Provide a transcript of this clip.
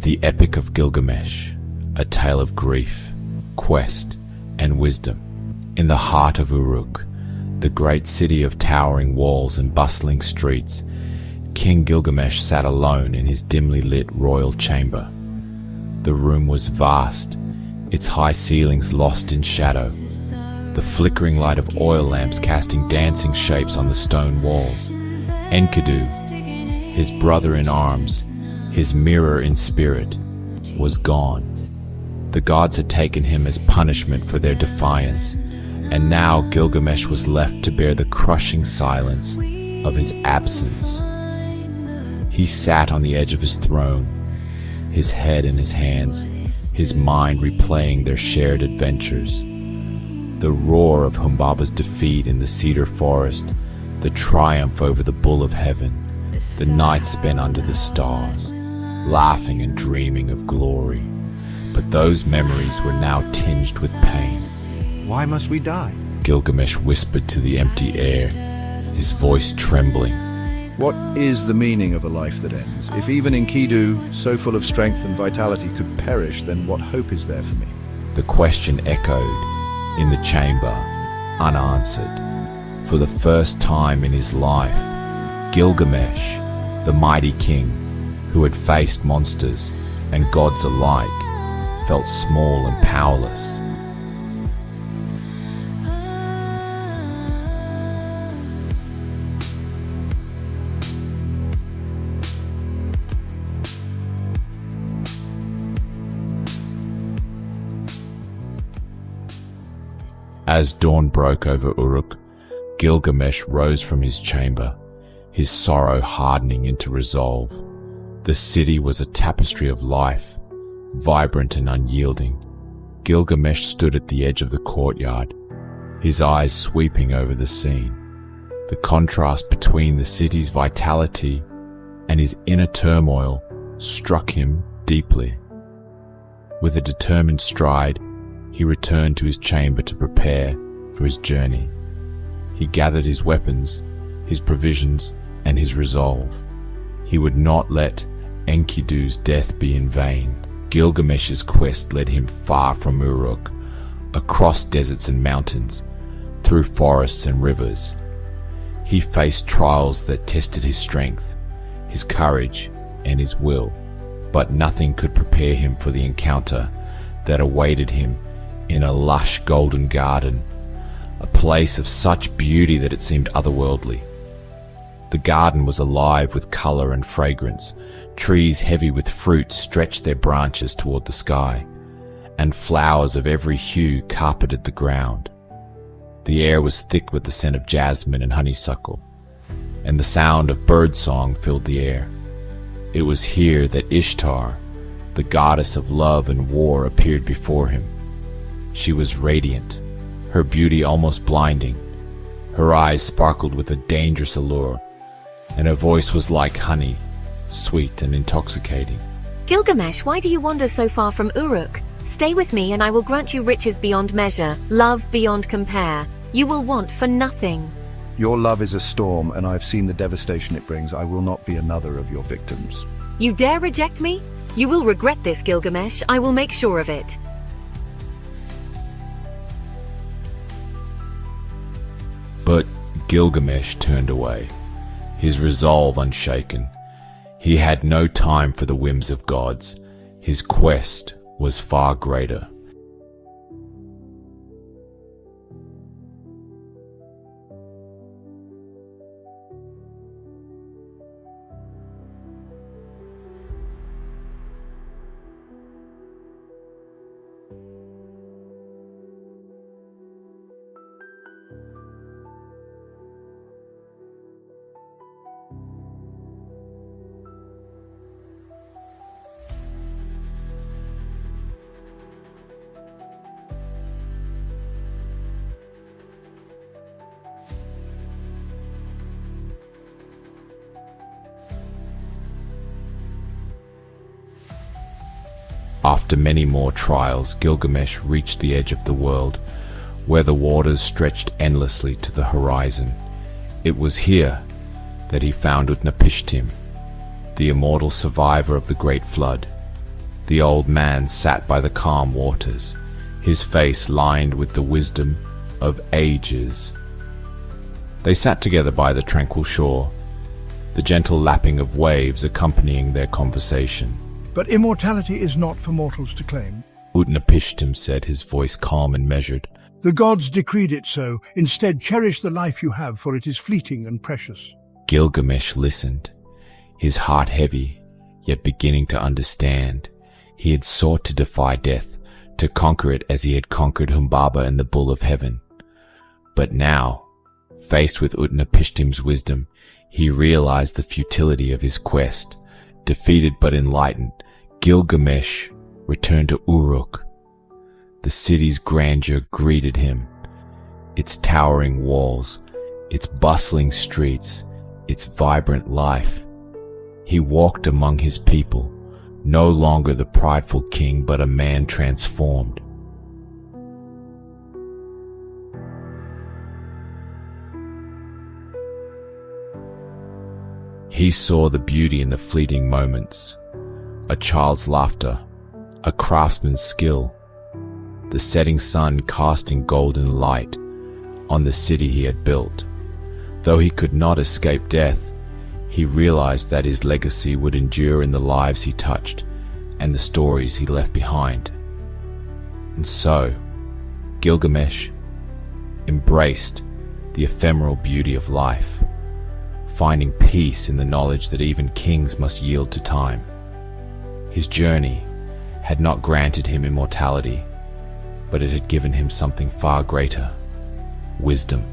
The Epic of Gilgamesh, a tale of grief, quest, and wisdom. In the heart of Uruk, the great city of towering walls and bustling streets, King Gilgamesh sat alone in his dimly lit royal chamber. The room was vast, its high ceilings lost in shadow, the flickering light of oil lamps casting dancing shapes on the stone walls. Enkidu, his brother in arms, his mirror in spirit, was gone. The gods had taken him as punishment for their defiance, and now Gilgamesh was left to bear the crushing silence of his absence. He sat on the edge of his throne, his head in his hands, his mind replaying their shared adventures. The roar of Humbaba's defeat in the cedar forest, the triumph over the bull of heaven, the night spent under the stars, laughing and dreaming of glory. But those memories were now tinged with pain. Why must we die? Gilgamesh whispered to the empty air, his voice trembling. What is the meaning of a life that ends? If even Enkidu, so full of strength and vitality, could perish, then what hope is there for me? The question echoed in the chamber, unanswered. For the first time in his life, Gilgamesh, the mighty king, who had faced monsters and gods alike, felt small and powerless. As dawn broke over Uruk, Gilgamesh rose from his chamber, his sorrow hardening into resolve. The city was a tapestry of life, vibrant and unyielding. Gilgamesh stood at the edge of the courtyard, his eyes sweeping over the scene. The contrast between the city's vitality and his inner turmoil struck him deeply. With a determined stride, he returned to his chamber to prepare for his journey. He gathered his weapons, his provisions, and his resolve. He would not let Enkidu's death be in vain. Gilgamesh's quest led him far from Uruk, across deserts and mountains, through forests and rivers. He faced trials that tested his strength, his courage, and his will, but nothing could prepare him for the encounter that awaited him in a lush golden garden, a place of such beauty that it seemed otherworldly. The garden was alive with color and fragrance. Trees heavy with fruit stretched their branches toward the sky, and flowers of every hue carpeted the ground. The air was thick with the scent of jasmine and honeysuckle, and the sound of birdsong filled the air. It was here that Ishtar, the goddess of love and war, appeared before him. She was radiant, her beauty almost blinding. Her eyes sparkled with a dangerous allure, and her voice was like honey, sweet and intoxicating. Gilgamesh, why do you wander so far from Uruk? Stay with me and I will grant you riches beyond measure, love beyond compare. You will want for nothing. Your love is a storm, and I've seen the devastation it brings. I will not be another of your victims. You dare reject me? You will regret this, Gilgamesh. I will make sure of it. But Gilgamesh turned away, his resolve unshaken. He had no time for the whims of gods. His quest was far greater. After many more trials, Gilgamesh reached the edge of the world, where the waters stretched endlessly to the horizon. It was here that he found Utnapishtim, the immortal survivor of the Great Flood. The old man sat by the calm waters, his face lined with the wisdom of ages. They sat together by the tranquil shore, the gentle lapping of waves accompanying their conversation. But immortality is not for mortals to claim. Utnapishtim said, his voice calm and measured. The gods decreed it so. Instead, cherish the life you have, for it is fleeting and precious. Gilgamesh listened, his heart heavy, yet beginning to understand. He had sought to defy death, to conquer it as he had conquered Humbaba and the Bull of Heaven. But now, faced with Utnapishtim's wisdom, he realized the futility of his quest. Defeated but enlightened, Gilgamesh returned to Uruk. The city's grandeur greeted him, its towering walls, its bustling streets, its vibrant life. He walked among his people, no longer the prideful king, but a man transformed. He saw the beauty in the fleeting moments, a child's laughter, a craftsman's skill, the setting sun casting golden light on the city he had built. Though he could not escape death, he realized that his legacy would endure in the lives he touched and the stories he left behind. And so, Gilgamesh embraced the ephemeral beauty of life, finding peace in the knowledge that even kings must yield to time. His journey had not granted him immortality, but it had given him something far greater: wisdom.